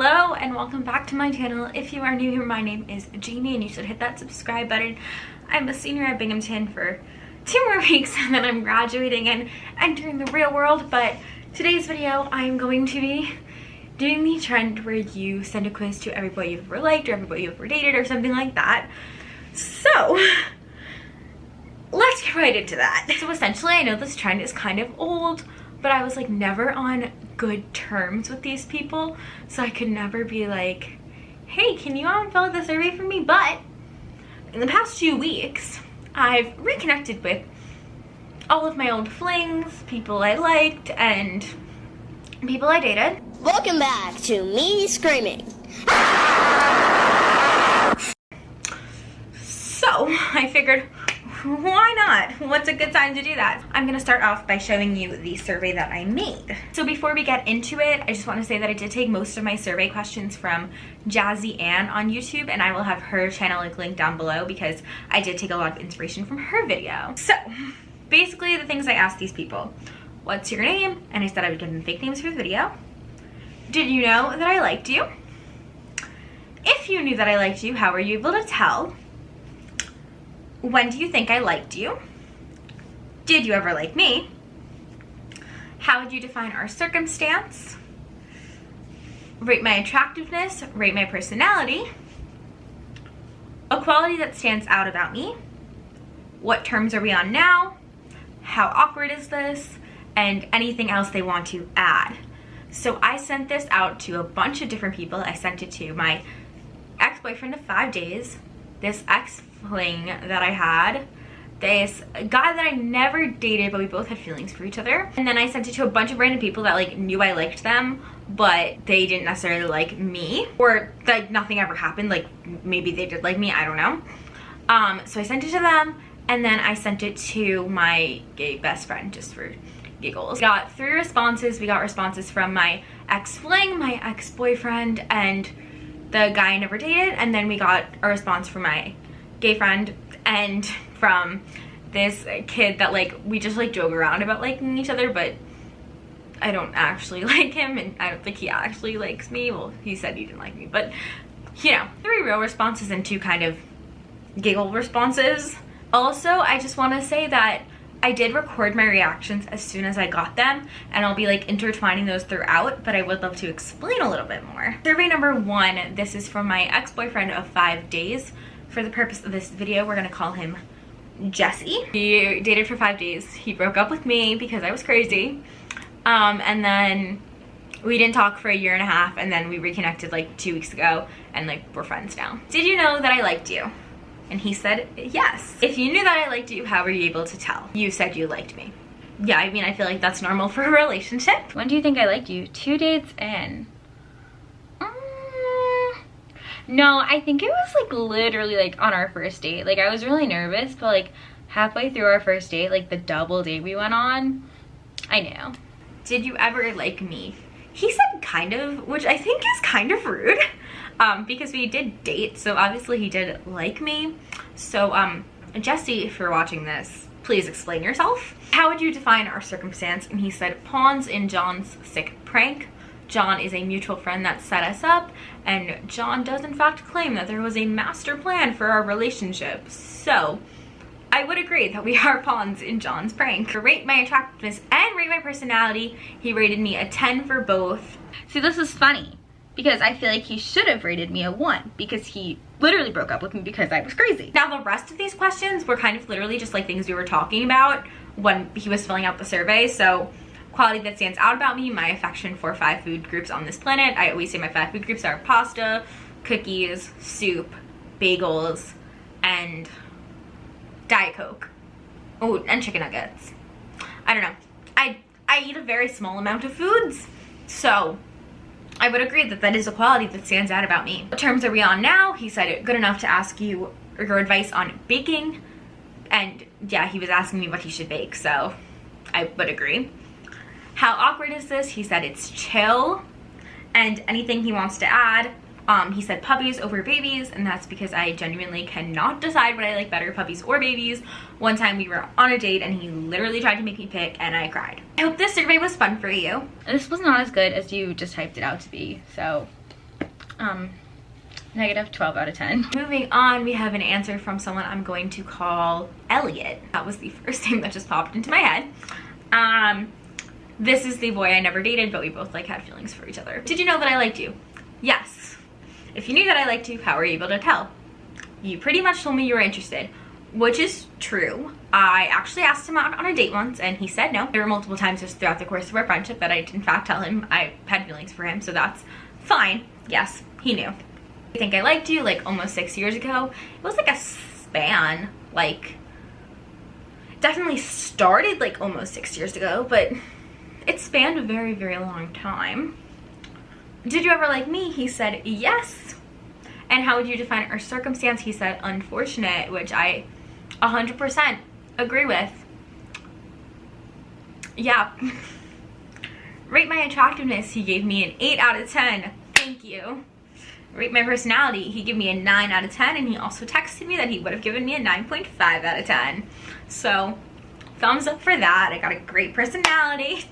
Hello and welcome back to my channel. If you are new here, my name is Jamie and you should hit that subscribe button. I'm a senior at Binghamton for 2 more weeks and then I'm graduating and entering the real world. But today's video, I'm going to be doing the trend where you send a quiz to every boy you've ever liked or every boy you've ever dated or something like that. So let's get right into that. So essentially, I know this trend is kind of old, but I was like never on good terms with these people, so I could never be like, hey, can you fill out the survey for me? But in the past 2 weeks, I've reconnected with all of my old flings, people I liked, and people I dated. Welcome back to me screaming. So I figured, why not? What's a good time to do that? I'm gonna start off by showing you the survey that I made. So before we get into it, I just want to say that I did take most of my survey questions from Jazzy Ann on YouTube, and I will have her channel linked down below because I did take a lot of inspiration from her video. So basically the things I asked these people: what's your name? And I said I would give them fake names for the video. Did you know that I liked you? If you knew that I liked you, how were you able to tell? When do you think I liked you? Did you ever like me? How would you define our circumstance? Rate my attractiveness, rate my personality. A quality that stands out about me. What terms are we on now? How awkward is this? And anything else they want to add. So I sent this out to a bunch of different people. I sent it to my ex-boyfriend of 5 days, this ex-fling that I had, this guy that I never dated but we both had feelings for each other, and then I sent it to a bunch of random people that like knew I liked them but they didn't necessarily like me, or like nothing ever happened, like maybe they did like me, I don't know. So I sent it to them, and then I sent it to my gay best friend just for giggles. We got 3 responses. We got responses from my ex-fling, my ex-boyfriend, and the guy I never dated, and then we got a response from my gay friend and from this kid that like we just like joke around about liking each other, but I don't actually like him and I don't think he actually likes me. Well, he said he didn't like me, but you know, 3 real responses and 2 kind of giggle responses. Also, I just want to say that I did record my reactions as soon as I got them, and I'll be like intertwining those throughout, but I would love to explain a little bit more. Survey number 1, this is from my ex-boyfriend of 5 days. For the purpose of this video, we're gonna call him Jesse. He dated for 5 days. He broke up with me because I was crazy. And then we didn't talk for a 1.5 years, and then we reconnected like 2 weeks ago, and like we're friends now. Did you know that I liked you? And he said yes. If you knew that I liked you, how were you able to tell? You said you liked me. Yeah, I mean, I feel like that's normal for a relationship. When do you think I liked you? 2 dates in. No, I think it was like literally like on our first date. Like I was really nervous, but like halfway through our first date, like the double date we went on, I knew. Did you ever like me? He said kind of, which I think is kind of rude. Because we did date, so obviously he did like me. So Jesse, if you're watching this, please explain yourself. How would you define our circumstance? And he said pawns in John's sick prank. John is a mutual friend that set us up, and John does in fact claim that there was a master plan for our relationship. So I would agree that we are pawns in John's prank. To rate my attractiveness and rate my personality, he rated me a 10 for both. See, this is funny because I feel like he should have rated me a 1 because he literally broke up with me because I was crazy. Now the rest of these questions were kind of literally just like things we were talking about when he was filling out the survey. So quality that stands out about me, my affection for 5 food groups on this planet. I always say my 5 food groups are pasta, cookies, soup, bagels, and Diet Coke. Oh, and chicken nuggets. I don't know. I eat a very small amount of foods, so I would agree that that is a quality that stands out about me. What terms are we on now? He said good enough to ask you your advice on baking, and yeah, he was asking me what he should bake, so I would agree. How awkward is this? He said it's chill, and anything he wants to add. He said puppies over babies, and that's because I genuinely cannot decide what I like better, puppies or babies. One time we were on a date and he literally tried to make me pick and I cried. I hope this survey was fun for you. This was not as good as you just typed it out to be, so Negative 12 out of 10. Moving on, we have an answer from someone I'm going to call Elliot. That was the first name that just popped into my head. This is the boy I never dated, but we both like had feelings for each other. Did you know that I liked you? Yes. If you knew that I liked you, how were you able to tell? You pretty much told me you were interested, which is true. I actually asked him out on a date once and he said no. There were multiple times just throughout the course of our friendship that I did in fact tell him I had feelings for him, so that's fine. Yes, he knew. I think I liked you like almost 6 years ago. It was like a span, like definitely started like almost 6 years ago, but it spanned a very, very long time. Did you ever like me? He said yes. And how would you define our circumstance? He said unfortunate, which I 100% agree with. Yeah. Rate my attractiveness. He gave me an 8 out of 10. Thank you. Rate my personality. He gave me a 9 out of 10, and he also texted me that he would have given me a 9.5 out of 10. So thumbs up for that. I got a great personality.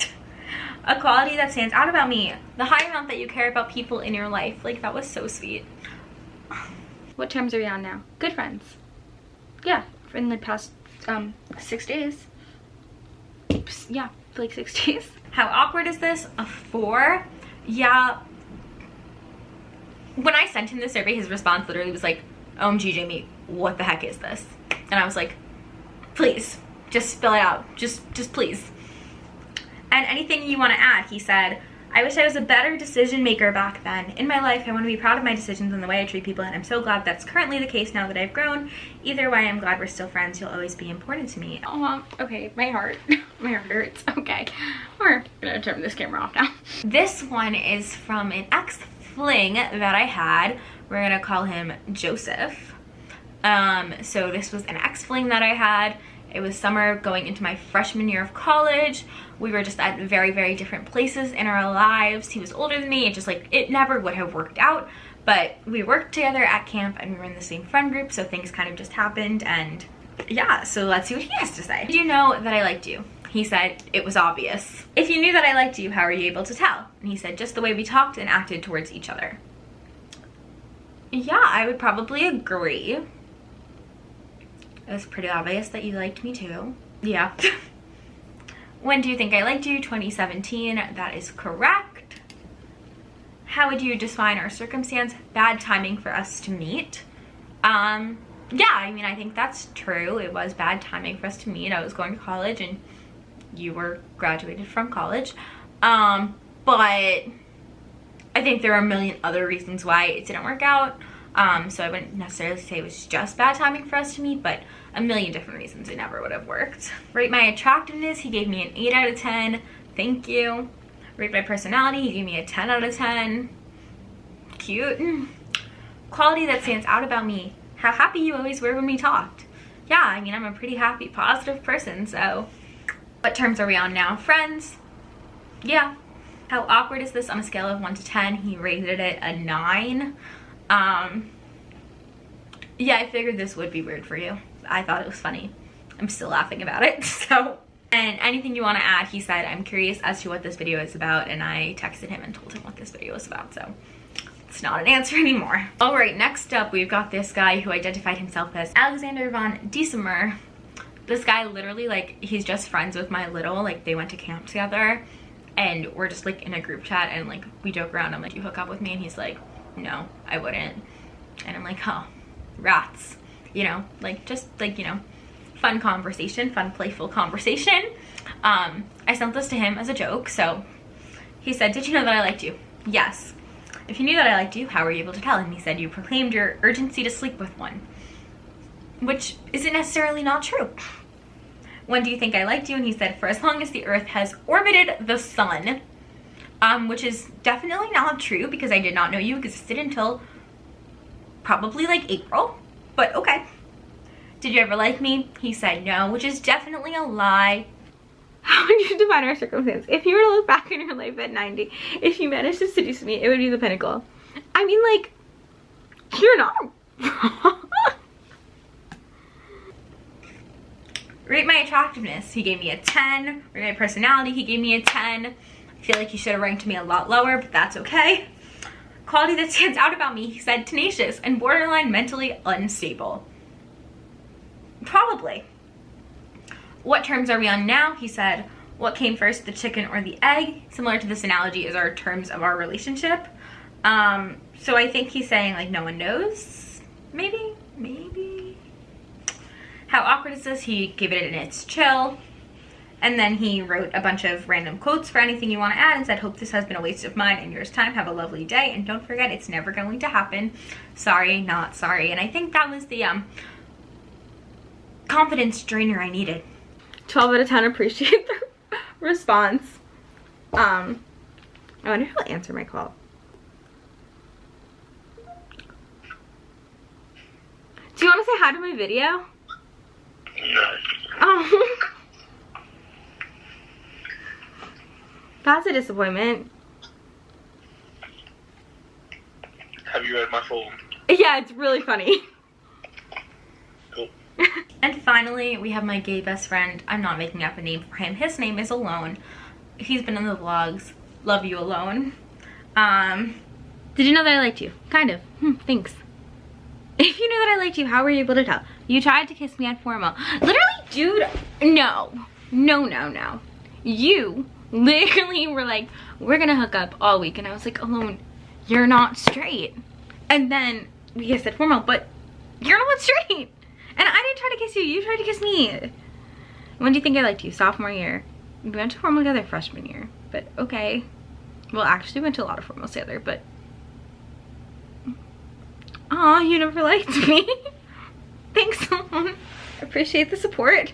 A quality that stands out about me. The high amount that you care about people in your life. Like, that was so sweet. What terms are we on now? Good friends. Yeah, in the past 6 days. Yeah, for like 6 days. How awkward is this? A 4? Yeah. When I sent him the survey, his response literally was like, OMG, Jamie, what the heck is this? And I was like, please, just spill it out. Just please. And anything you want to add? He said, I wish I was a better decision maker back then. In my life, I want to be proud of my decisions and the way I treat people, and I'm so glad that's currently the case now that I've grown. Either way, I'm glad we're still friends. You'll always be important to me. Oh, okay, my heart hurts. Okay, we're gonna turn this camera off now. This one is from an ex-fling that I had. We're gonna call him Joseph. So this was an ex-fling that I had. It was summer going into my freshman year of college. We were just at very, very different places in our lives. He was older than me. It just like, it never would have worked out. But we worked together at camp and we were in the same friend group, so things kind of just happened. And yeah, so let's see what he has to say. Did you know that I liked you? He said, it was obvious. If you knew that I liked you, how were you able to tell? And he said, just the way we talked and acted towards each other. Yeah, I would probably agree. It was pretty obvious that you liked me too. Yeah. When do you think I liked you? 2017. That is correct. How would you define our circumstance? Bad timing for us to meet. Yeah, I mean, I think that's true. It was bad timing for us to meet. I was going to college and you were graduated from college. But I think there are a million other reasons why it didn't work out. So I wouldn't necessarily say it was just bad timing for us to meet, but a million different reasons it never would have worked. Rate my attractiveness. He gave me an 8 out of 10. Thank you. Rate my personality. He gave me a 10 out of 10. Cute. Quality that stands out about me. How happy you always were when we talked. Yeah, I mean, I'm a pretty happy, positive person, so. What terms are we on now? Friends? Yeah. How awkward is this on a scale of 1 to 10? He rated it a 9. Yeah, I figured this would be weird for you. I thought it was funny. I'm still laughing about it, so. And anything you want to add, he said, I'm curious as to what this video is about, and I texted him and told him what this video was about, so it's not an answer anymore. All right, next up, we've got this guy who identified himself as Alexander von Diesemer. This guy literally, like, he's just friends with my little, like, they went to camp together, and we're just, like, in a group chat, and, like, we joke around. I'm like, you hook up with me? And he's like, no, I wouldn't. And I'm like, oh, rats. You know, like, just, like, you know, fun conversation, fun, playful conversation. I sent this to him as a joke, so he said, did you know that I liked you? Yes. If you knew that I liked you, how were you able to tell? And he said, you proclaimed your urgency to sleep with one. Which isn't necessarily not true. When do you think I liked you? And he said, for as long as the earth has orbited the sun. Which is definitely not true because I did not know you existed until probably like April. But okay. Did you ever like me? He said no, which is definitely a lie. How would you define our circumstance? If you were to look back in your life at 90, if you managed to seduce me, it would be the pinnacle. I mean, like, you're not wrong. Rate my attractiveness. He gave me a 10. Rate my personality. He gave me a 10. I feel like he should have ranked me a lot lower, but that's okay. Quality that stands out about me, he said tenacious and borderline mentally unstable. Probably. What terms are we on now? He said, what came first, the chicken or the egg? Similar to this analogy is our terms of our relationship. So I think he's saying like no one knows. Maybe. How awkward is this? He gave it an it's chill. And then he wrote a bunch of random quotes for anything you want to add and said, hope this has been a waste of mine and yours time. Have a lovely day. And don't forget, it's never going to happen. Sorry, not sorry. And I think that was the confidence drainer I needed. 12 out of 10, appreciate the response. I wonder if he'll answer my call. Do you want to say hi to my video? No. Oh. That's a disappointment. Have you read my form? Yeah, it's really funny. Cool. And finally, we have my gay best friend. I'm not making up a name for him. His name is Alone. He's been in the vlogs. Love you, Alone. Did you know that I liked you? Kind of. Thanks. If you knew that I liked you, how were you able to tell? You tried to kiss me at formal. Literally, dude, no. No. You literally were like, we're gonna hook up all week. And I was like, Alone, you're not straight. And then we kissed at formal, but you're not straight. And I didn't try to kiss you, you tried to kiss me. When do you think I liked you? Sophomore year. We went to formal together freshman year, but okay. Well, actually we went to a lot of formals together, but aw, you never liked me. Thanks, Alone. Appreciate the support.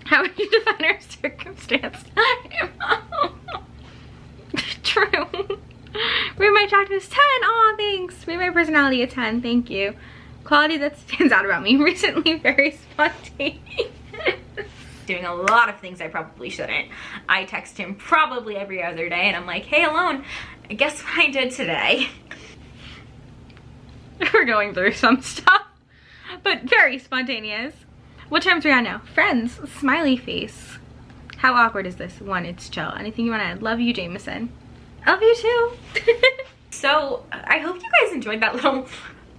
How would you define our circumstance? True. Rate my attractiveness 10. Aw, thanks. Rate my personality a 10. Thank you. Quality that stands out about me. Recently very spontaneous. Doing a lot of things I probably shouldn't. I text him probably every other day and I'm like, hey, Alone, guess what I did today? We're going through some stuff, but very spontaneous. What terms are we on now? Friends, smiley face. How awkward is this? 1, it's chill. Anything you want to add? Love you, Jameson. I love you too. So I hope you guys enjoyed that little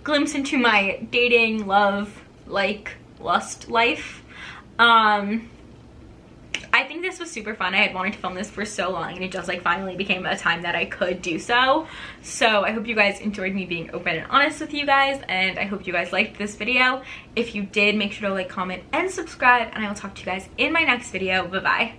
glimpse into my dating, love, lust life. I think this was super fun. I had wanted to film this for so long and it just like finally became a time that I could do so. So I hope you guys enjoyed me being open and honest with you guys, and I hope you guys liked this video. If you did, make sure to like, comment, and subscribe, and I will talk to you guys in my next video. Bye bye.